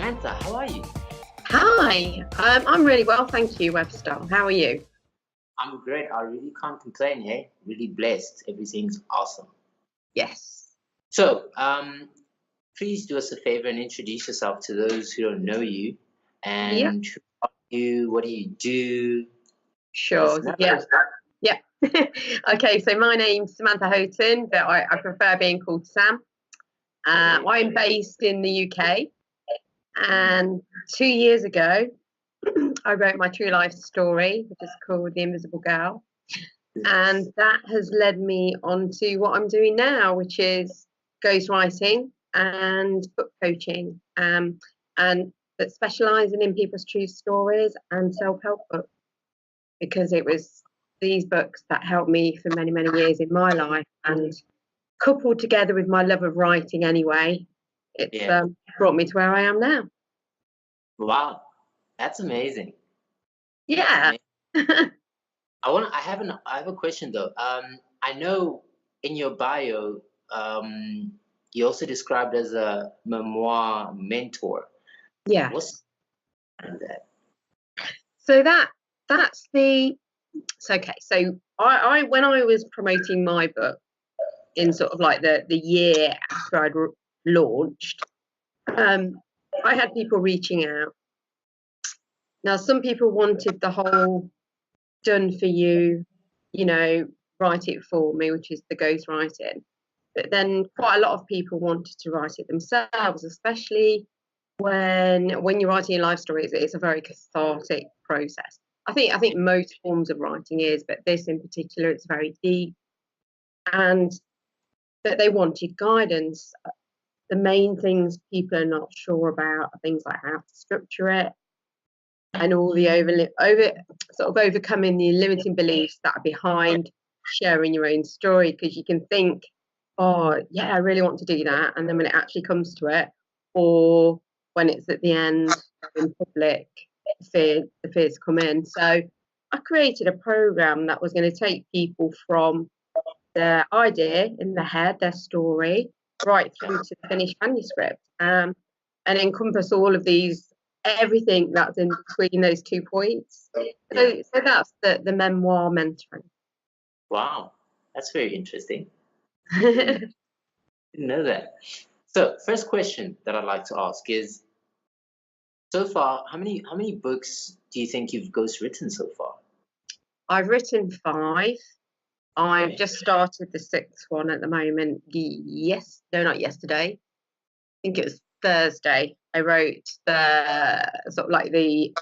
Samantha, how are you? Hi, I'm really well, thank you, Webster. How are you? I'm great. I really can't complain, hey? Really blessed. Everything's awesome. Yes. So, please do us a favor and introduce yourself to those who don't know you. Yep, And who are you? What do you do? Let us sure. know. Yeah, yeah. Okay, so my name's Samantha Houghton, but I prefer being called Sam. I'm based in the UK, and 2 years ago, I wrote my true life story, which is called The Invisible Girl. And that has led me on to what I'm doing now, which is ghostwriting and book coaching, and but specialising in people's true stories and self-help books, because it was these books that helped me for many, many years in my life, and coupled together with my love of writing anyway, it's Yeah. brought me to where I am now. Wow. That's amazing. Yeah. I have a question though. I know in your bio, you also described as a memoir mentor. Yeah. What's that? So that's the so okay. So I when I was promoting my book in sort of like the year after I'd launched, I had people reaching out. Now, some people wanted the whole done for you, you know, write it for me, which is the ghostwriting. But then quite a lot of people wanted to write it themselves, especially when you're writing a life story. It's a very cathartic process. I think most forms of writing is, but this in particular, it's very deep, and that they wanted guidance. The main things people are not sure about are things like how to structure it, and all the overcoming the limiting beliefs that are behind sharing your own story, because you can think, oh yeah, I really want to do that, and then when it actually comes to it, or when it's at the end in public, the fears come in. So I created a program that was going to take people from their idea in their head, their story, right through to the finished manuscript, and encompass all of these, everything that's in between those 2 points. So that's the memoir mentoring. Wow, that's very interesting. Didn't know that. So, first question that I'd like to ask is, so far, how many books do you think you've ghostwritten so far? I've written 5. I've Okay. just started the 6th one at the moment. Yes, no, not yesterday. I think it was Thursday. I wrote the sort of like the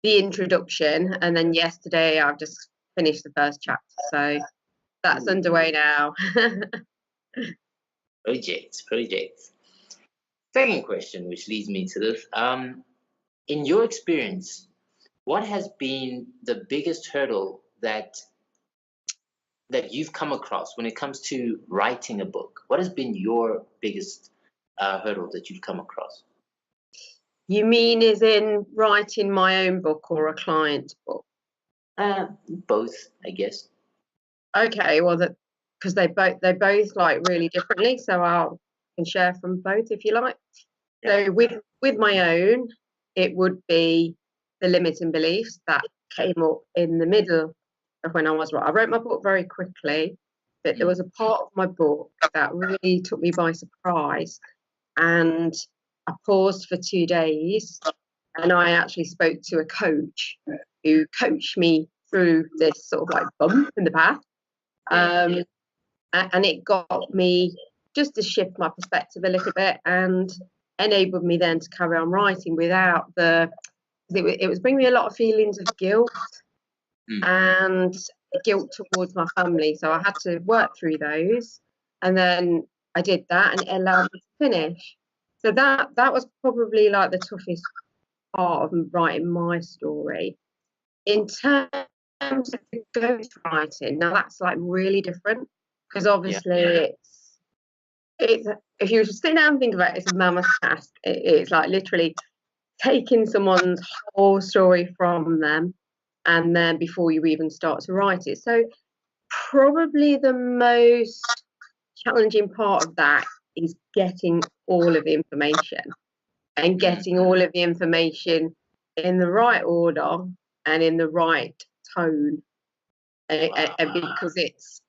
introduction, and then yesterday I've just finished the first chapter. So that's underway now. Projects. Second question, which leads me to this. In your experience, what has been the biggest hurdle that you've come across when it comes to writing a book? What has been your biggest hurdle that you've come across? You mean as in writing my own book or a client's book? Both, I guess. Okay, well, because they both like really differently, so I can share from both if you like. Yeah. So with my own, it would be the limiting beliefs that came up in the middle of when I was writing. I wrote my book very quickly, but there was a part of my book that really took me by surprise, and I paused for 2 days, and I actually spoke to a coach who coached me through this sort of like bump in the path. And it got me just to shift my perspective a little bit, and enabled me then to carry on writing without it was bringing me a lot of feelings of guilt and guilt towards my family. So I had to work through those, and then I did that, and it allowed me to finish. So that was probably like the toughest part of writing my story. In terms of ghostwriting, now that's like really different, because obviously it's if you sit down and think about it, it's a mammoth task. It's like literally taking someone's whole story from them, and then before you even start to write it. So probably the most challenging part of that is getting all of the information. and getting all of the information in the right order and in the right tone. And because it's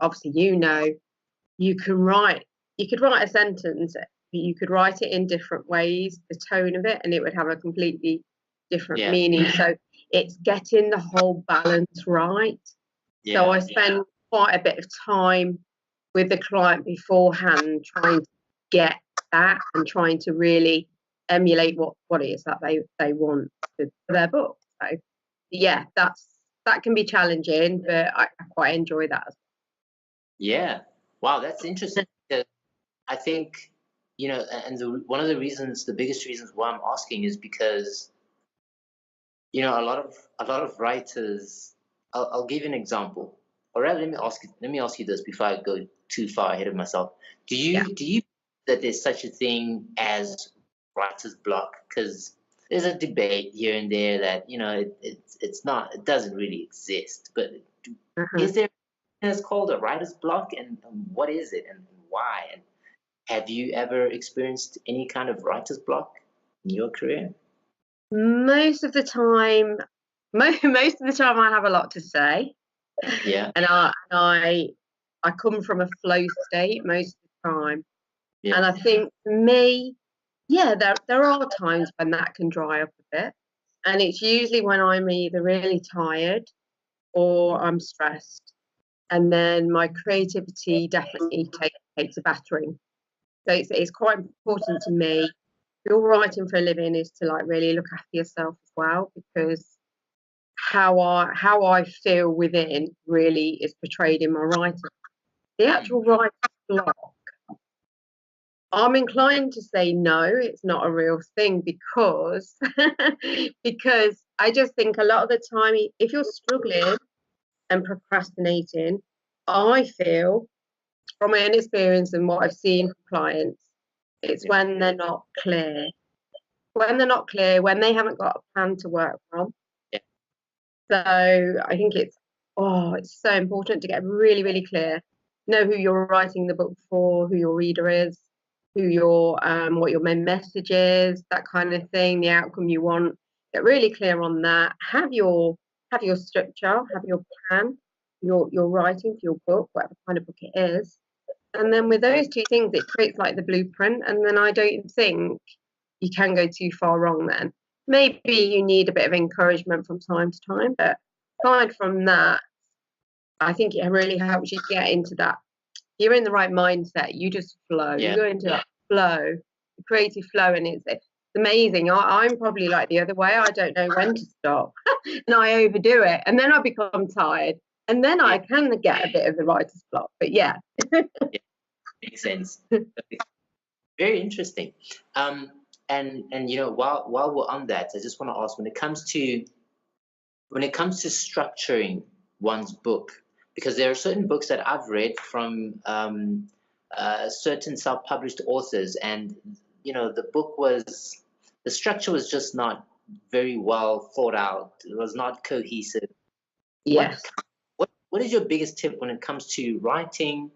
obviously, you could write a sentence, but you could write it in different ways, the tone of it, and it would have a completely different meaning. So it's getting the whole balance right. So I spend quite a bit of time with the client beforehand trying to get that and trying to really emulate what it is that they want for their book. So yeah, that can be challenging, but I quite enjoy that as well. Yeah. Wow, that's interesting. Because I think, and one of the reasons, the biggest reasons why I'm asking is because, a lot of writers. I'll give you an example. Or rather, let me ask you this before I go too far ahead of myself. Do you that there's such a thing as writer's block? Because there's a debate here and there that it doesn't really exist. But is there it's called a writer's block, and what is it, and why? And have you ever experienced any kind of writer's block in your career? Most of the time, I have a lot to say. Yeah. And I come from a flow state most of the time. Yeah. And I think for me, there are times when that can dry up a bit. And it's usually when I'm either really tired or I'm stressed. And then my creativity definitely takes a battering. So it's quite important to me. If you're writing for a living, is to like really look after yourself as well, because how I feel within really is portrayed in my writing. The actual writer's block, I'm inclined to say no, it's not a real thing, because because I just think a lot of the time, if you're struggling and procrastinating, I feel from my own experience and what I've seen from clients, it's when they're not clear. When they're not clear, when they haven't got a plan to work from. Yeah. So I think it's so important to get really, really clear. Know who you're writing the book for, who your reader is, who your what your main message is, that kind of thing, the outcome you want. Get really clear on that. Have your structure, have your plan, your writing for your book, whatever kind of book it is. And then with those two things, it creates like the blueprint. And then I don't think you can go too far wrong then. Maybe you need a bit of encouragement from time to time, but aside from that, I think it really helps you get into that. You're in the right mindset. You just flow. You go into that flow, the creative flow, and it's amazing. I'm probably like the other way. I don't know when to stop, and I overdo it, and then I become tired, and then I can get a bit of the writer's block. But yeah. Makes sense. Very interesting. And while we're on that, I just want to ask, when it comes to structuring one's book, because there are certain books that I've read from certain self-published authors, and the structure was just not very well thought out. It was not cohesive. Yes. What is your biggest tip when it comes to writing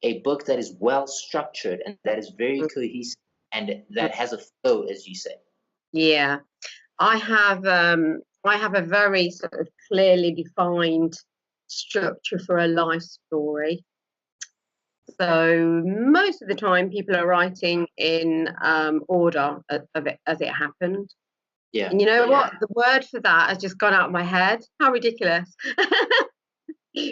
a book that is well structured and that is very cohesive and that has a flow, as you say? Yeah, I have a very sort of clearly defined structure for a life story. So most of the time, people are writing in order of it as it happened. Yeah. And you know what? The word for that has just gone out of my head. How ridiculous!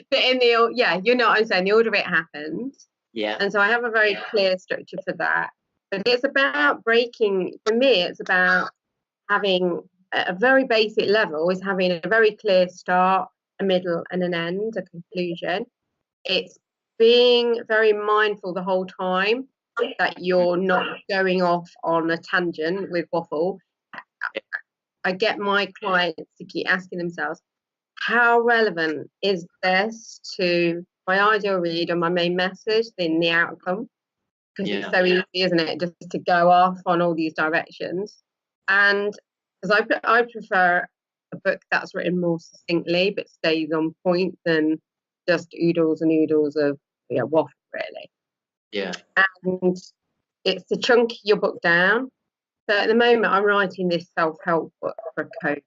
But in you know what I'm saying. The order it happened. Yeah. And so I have a very clear structure for that. But it's about breaking. For me, it's about having a very basic level is having a very clear start, a middle, and an end, a conclusion. It's being very mindful the whole time that you're not going off on a tangent with waffle. I get my clients to keep asking themselves, how relevant is this to my ideal reader, my main message, then the outcome? Because it's so easy, isn't it, just to go off on all these directions. And because I prefer a book that's written more succinctly but stays on point than just oodles and oodles of waffle, really. Yeah. And it's to chunk your book down So at the moment, I'm writing this self-help book for a coach,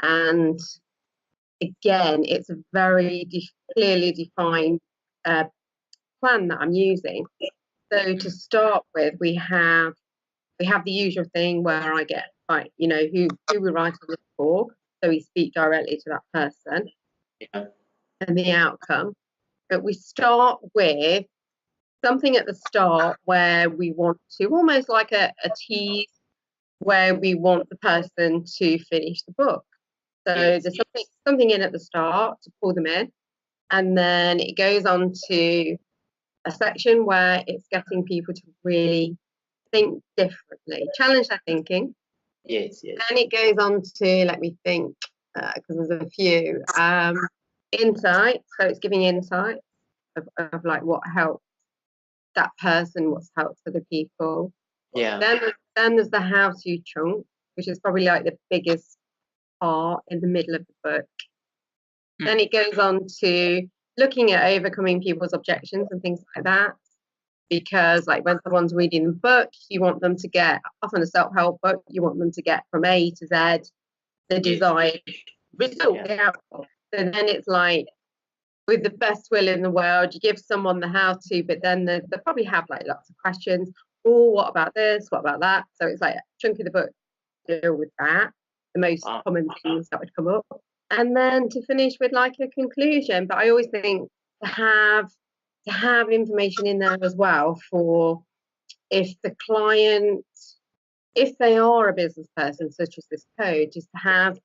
and again, it's a very clearly defined plan that I'm using. So to start with, we have the usual thing where I get, like, you know, who we write on this for. So we speak directly to that person and the outcome. But we start with something at the start where we want to, almost like a tease, where we want the person to finish the book. So there's something in at the start to pull them in. And then it goes on to a section where it's getting people to really think differently, challenge their thinking. Yes. Then it goes on to, let me think, because there's a few, insights. So it's giving insights of like what helps that person, what's helped other people. Yeah. Then there's the how-to chunk, which is probably like the biggest part in the middle of the book. Then it goes on to looking at overcoming people's objections and things like that. Because like when someone's reading the book, you want them to get, often a self-help book, you want them to get from A to Z the desired result, the outcome. So then it's like, with the best will in the world, you give someone the how-to, but then they probably have like lots of questions. Oh, what about this? What about that? So it's like a chunk of the book to deal with that, the most common things that would come up. And then to finish with like a conclusion. But I always think to have information in there as well for if the client, if they are a business person such as this coach, is to have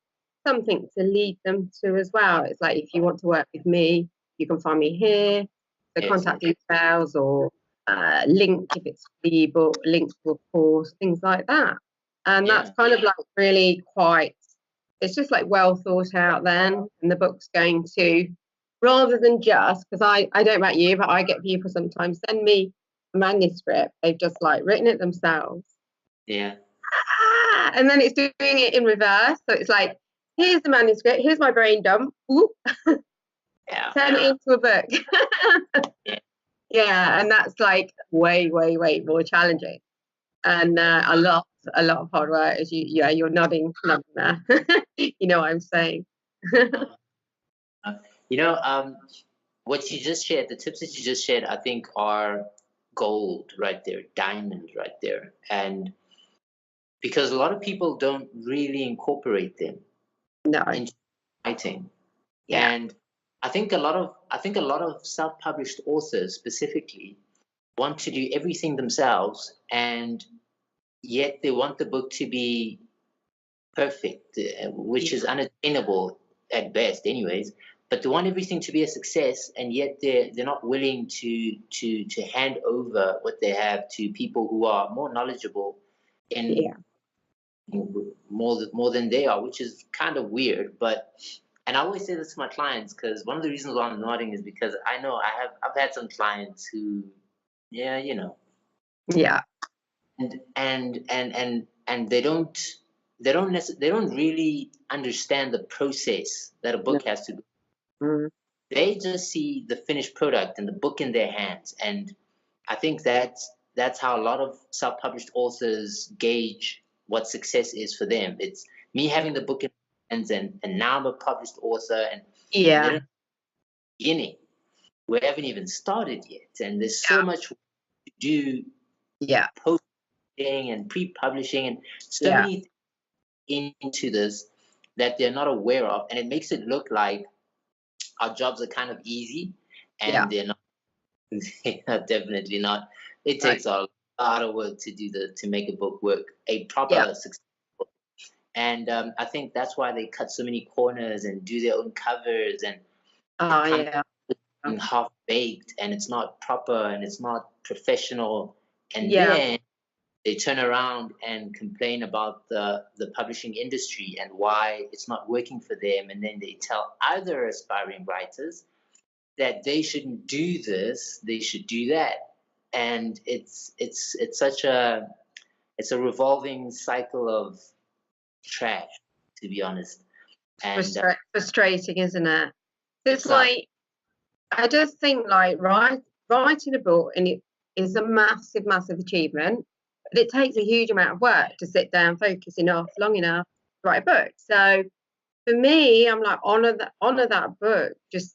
something to lead them to as well. It's like, if you want to work with me, you can find me here, the contact details, or link if it's the ebook, link to a course, things like that. And that's kind of like really quite, it's just like well thought out then. And the book's going to, rather than just, because I don't know about you, but I get people sometimes send me a manuscript, they've just like written it themselves. Yeah. And then it's doing it in reverse. So it's like, here's the manuscript, here's my brain dump. Turn it into a book. And that's like way more challenging. And a lot of hard work. As you're nodding there. You know what I'm saying. You know, what you just shared, the tips that you just shared, I think are gold right there, diamond right there. And because a lot of people don't really incorporate them into writing. And I think a lot of self-published authors specifically want to do everything themselves, and yet they want the book to be perfect, which is unattainable at best anyways. But they want everything to be a success, and yet they're not willing to hand over what they have to people who are more knowledgeable in more than they are, which is kind of weird. But and I always say this to my clients, because one of the reasons why I'm nodding is because I know I've had some clients who, you know, and they don't really understand the process that a book has to go. They just see the finished product and the book in their hands, and I think that's how a lot of self-published authors gauge what success is for them. It's me having the book in my hands, and now I'm a published author, and beginning, we haven't even started yet, and there's so much to do. Posting and pre-publishing and so many things into this that they're not aware of, and it makes it look like our jobs are kind of easy, and they're not. They are definitely not. It takes a lot of work to make a book work, a proper success book. And I think that's why they cut so many corners and do their own covers, and half baked, and it's not proper and it's not professional, and then they turn around and complain about the publishing industry and why it's not working for them, and then they tell other aspiring writers that they shouldn't do this, they should do that. And it's such a revolving cycle of trash, to be honest. And frustrating, isn't it? It's like, I just think like writing a book, and it is a massive achievement. but it takes a huge amount of work to sit down, focus enough, long enough to write a book. So for me, I'm like, honor that book. Just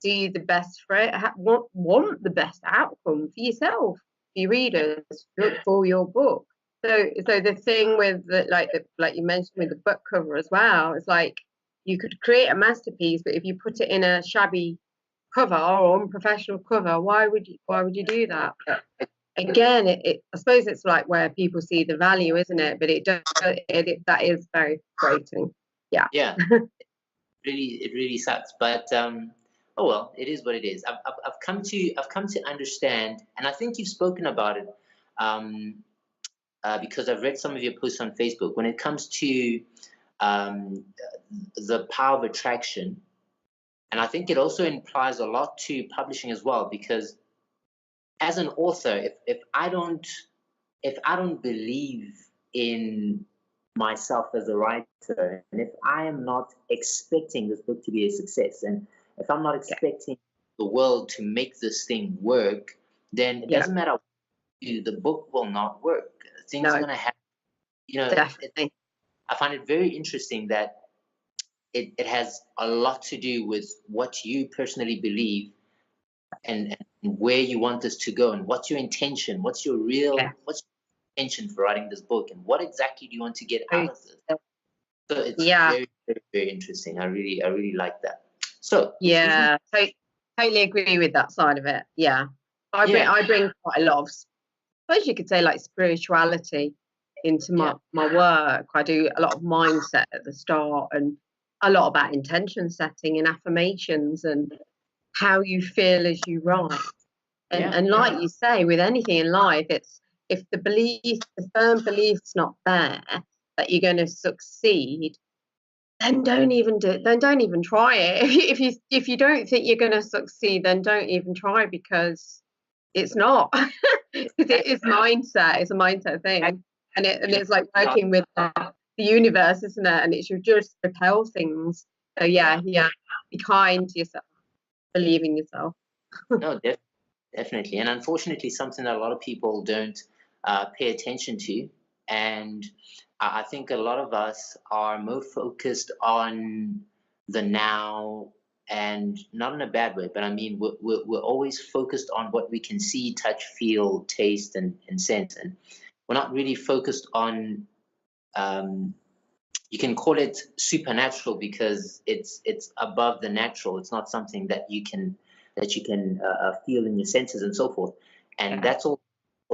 do the best for it. Want the best outcome for yourself, for your readers. Look for your book. So the thing with like you mentioned with the book cover as well, it's like you could create a masterpiece, but if you put it in a shabby cover or unprofessional cover, why would you do that? But again, I suppose it's like where people see the value, isn't it? But that is very frustrating. Yeah. Yeah. It really sucks, but oh well, it is what it is. I've come to understand, and I think you've spoken about it, because I've read some of your posts on Facebook. When it comes to the power of attraction, and I think it also implies a lot to publishing as well, because as an author, if I don't believe in myself as a writer, and if I am not expecting this book to be a success, and if I'm not expecting the world to make this thing work, then it doesn't matter what you do, the book will not work. Things are going to happen. Definitely. I find it very interesting that it has a lot to do with what you personally believe, and where you want this to go, and what's your intention, what's your intention for writing this book, and what exactly do you want to get out of this. So it's very, very, very interesting. I really like that. So totally agree with that side of it. I bring quite a lot of, I suppose you could say, like, spirituality into my work. I do a lot of mindset at the start, and a lot about intention setting and affirmations and how you feel as you write. And like you say, with anything in life, it's if the firm belief's not there that you're going to succeed, then don't even do it. Then don't even try it. If you don't think you're going to succeed, then don't even try, because it's not. Because it is mindset. It's a mindset thing, and it's like working with the universe, isn't it? And it should just repel things. So be kind to yourself, believe in yourself. No, definitely, and unfortunately, something that a lot of people don't pay attention to, and I think a lot of us are more focused on the now, and not in a bad way, but I mean we're always focused on what we can see, touch, feel, taste, and sense, and we're not really focused on. You can call it supernatural because it's above the natural. It's not something that you can feel in your senses and so forth. And that's all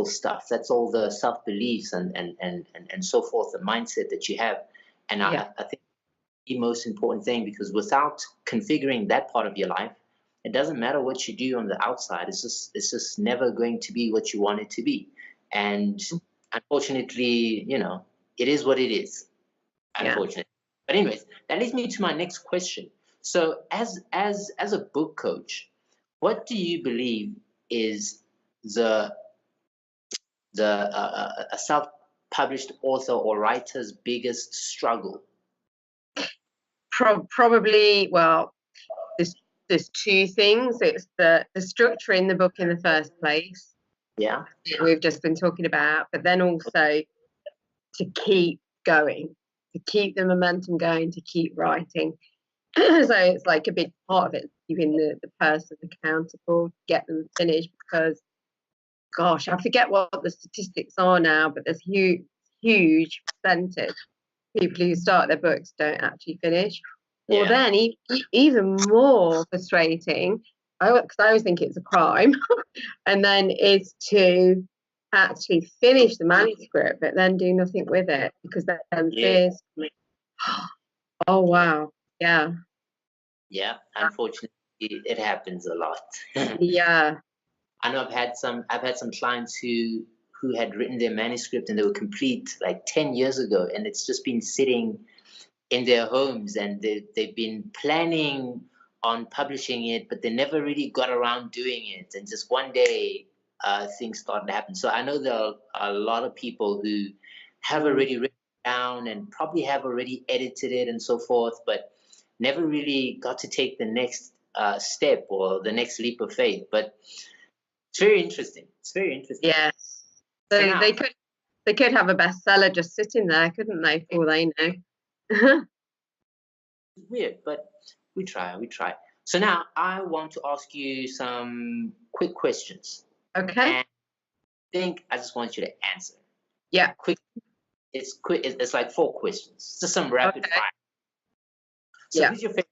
stuff. That's all the self-beliefs and so forth, the mindset that you have. And I think the most important thing, because without configuring that part of your life, it doesn't matter what you do on the outside. It's just never going to be what you want it to be. And unfortunately, it is what it is. Unfortunately. But anyways, that leads me to my next question. So as a book coach, what do you believe is a self-published author or writer's biggest struggle? Probably, well, there's two things. It's the structure in the book in the first place. Yeah. We've just been talking about, but then also to keep going, to keep the momentum going, to keep writing. So it's like a big part of it, keeping the person accountable, get them finished, because gosh, I forget what the statistics are now, but there's huge percentage people who start their books don't actually finish. Or then even more frustrating, because I always think it's a crime, and then is to actually finish the manuscript but then do nothing with it, because then fears. Oh wow, yeah, unfortunately it happens a lot. I know I've had some clients who had written their manuscript and they were complete like 10 years ago, and it's just been sitting in their homes, and they've been planning on publishing it, but they never really got around doing it, and just one day things started to happen. So I know there are a lot of people who have already written it down and probably have already edited it and so forth, but never really got to take the next step or the next leap of faith. But it's very interesting. Yes. So They could have a bestseller just sitting there, couldn't they, for all they know? Weird, but we try. So now I want to ask you some quick questions. Okay. And I just want you to answer. Yeah. Quick. It's quick. It's like 4 questions. Just some rapid fire. So yeah. who's your favorite?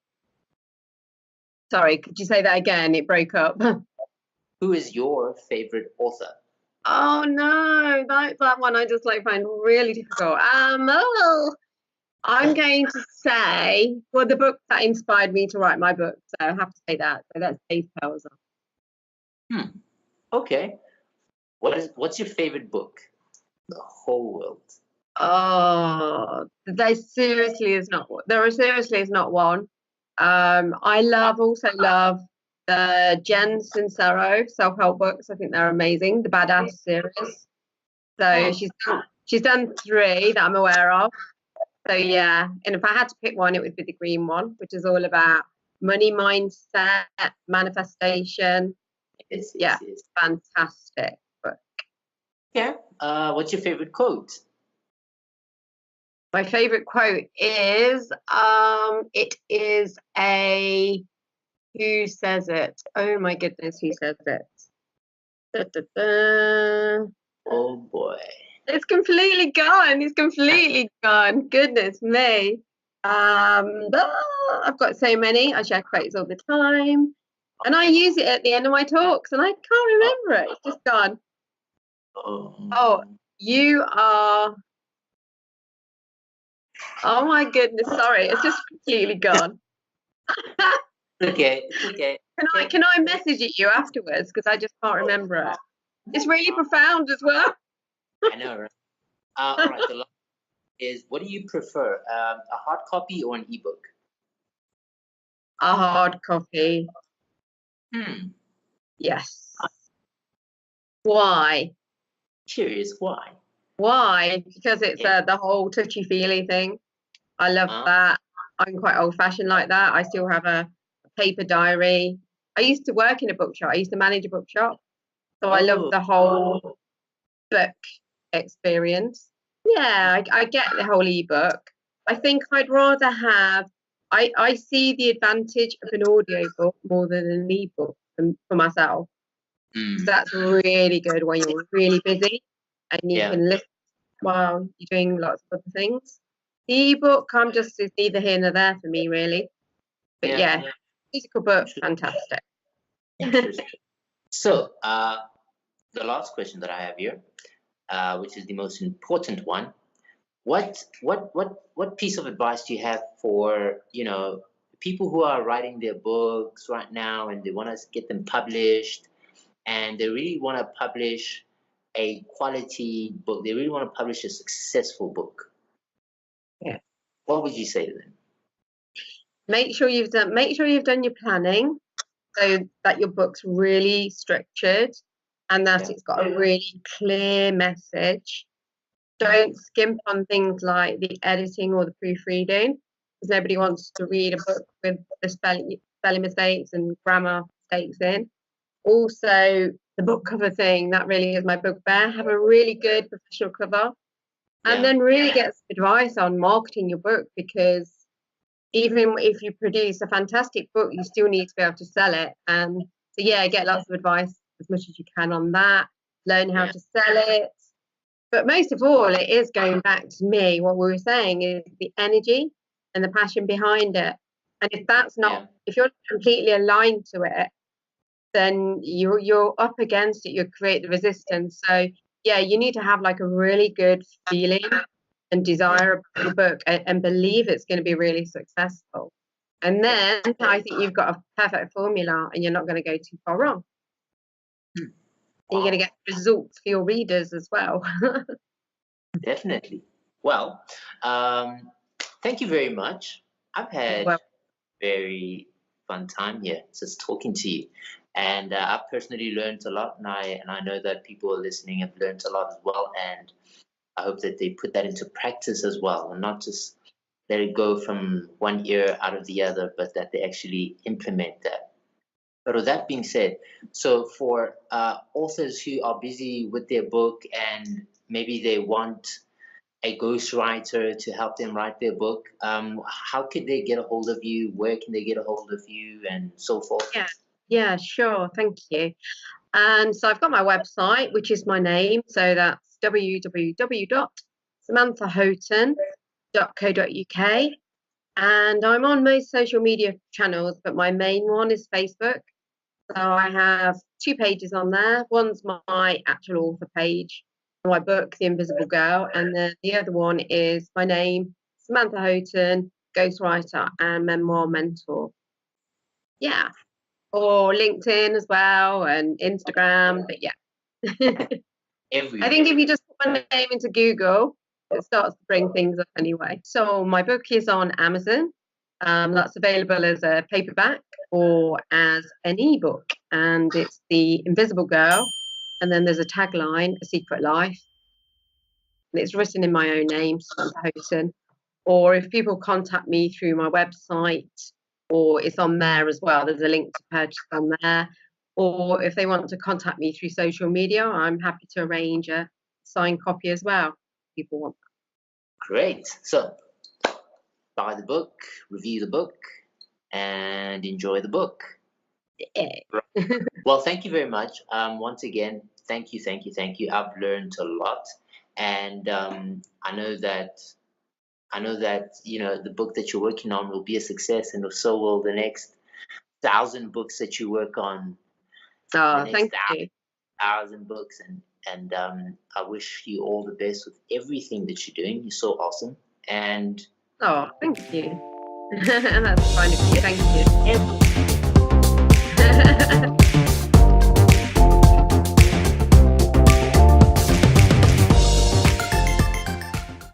Sorry, could you say that again? It broke up. Who is your favorite author? Oh no, that one I just find really difficult. I'm going to say, well, the book that inspired me to write my book, so I have to say that. So that's Dave Pelzer. Okay. What's your favorite book? The whole world. Oh, there seriously is not one. I also love the Jen Sincero self-help books. I think they're amazing. The Badass series. So she's done 3 that I'm aware of. So yeah, and if I had to pick one, it would be the green one, which is all about money mindset, manifestation. It's fantastic book. Yeah. What's your favorite quote? My favorite quote is it is who says it? Oh my goodness, who says it? Da, da, da. Oh boy. It's completely gone. Goodness me. I've got so many. I share quotes all the time. And I use it at the end of my talks and I can't remember it. It's just gone. Oh, you are. Oh my goodness, sorry. It's just completely gone. Okay. Can I message it you afterwards? Because I just can't remember it. It's really profound as well. I know, right? All right. The last is, what do you prefer, a hard copy or an ebook? A hard copy. Yes. Why? Curious, why? Why? Because it's the whole touchy-feely thing. I love that. I'm quite old-fashioned like that. I still have a paper diary. I used to work in a bookshop. I used to manage a bookshop. So I love the whole book experience. Yeah, I get the whole ebook. I think I'd rather have, I see the advantage of an audiobook more than an ebook for myself. So that's really good when you're really busy and you can listen while you're doing lots of other things. The ebook, it's neither here nor there for me, really. But yeah. Physical book, fantastic. Interesting. So, the last question that I have here, which is the most important one, what piece of advice do you have for people who are writing their books right now and they want to get them published, and they really want to publish a quality book, they really want to publish a successful book? Yeah. What would you say to them? Make sure you've done your planning so that your book's really structured and that it's got a really clear message. Don't skimp on things like the editing or the proofreading, because nobody wants to read a book with the spelling mistakes and grammar mistakes in. Also, the book cover thing, that really is my bugbear. Have a really good professional cover, and then really get some advice on marketing your book, because even if you produce a fantastic book, you still need to be able to sell it. And so, yeah, get lots of advice as much as you can on that. Learn how to sell it. But most of all, it is going back to me. What we were saying is the energy and the passion behind it. And if that's not, if you're completely aligned to it, then you're up against it. You create the resistance. So yeah, you need to have a really good feeling and desire about the book and believe it's going to be really successful. And then I think you've got a perfect formula and you're not going to go too far wrong. Wow. You're going to get results for your readers as well. Definitely. Well, thank you very much. I've had a very fun time here just talking to you. And I've personally learned a lot, and I know that people listening have learned a lot as well. And I hope that they put that into practice as well, and not just let it go from one ear out of the other, but that they actually implement that. But with that being said, so for authors who are busy with their book and maybe they want a ghostwriter to help them write their book, how could they get a hold of you? Where can they get a hold of you, and so forth? Yeah, sure. Thank you. And so I've got my website, which is my name. So that's www.samanthahoughton.co.uk. And I'm on most social media channels, but my main one is Facebook. So I have 2 pages on there. One's my actual author page, my book, The Invisible Girl, and then the other one is my name, Samantha Houghton, Ghostwriter and Memoir Mentor. Yeah. Or LinkedIn as well, and Instagram, but yeah. I think if you just put my name into Google, it starts to bring things up anyway. So my book is on Amazon. That's available as a paperback or as an ebook, and it's The Invisible Girl, and then there's a tagline, A Secret Life, and it's written in my own name, Samantha Houghton. Or if people contact me through my website, or it's on there as well, there's a link to purchase on there. Or if they want to contact me through social media, I'm happy to arrange a signed copy as well, if people want that. Great. So buy the book, review the book, and enjoy the book. Yeah. Well, thank you very much. Once again, thank you. I've learned a lot, and I know that the book that you're working on will be a success, and so will the next 1,000 books that you work on. Oh, thank you. 1,000 books, and I wish you all the best with everything that you're doing. You're so awesome, and oh, thank you. That's kind of you. Thank you.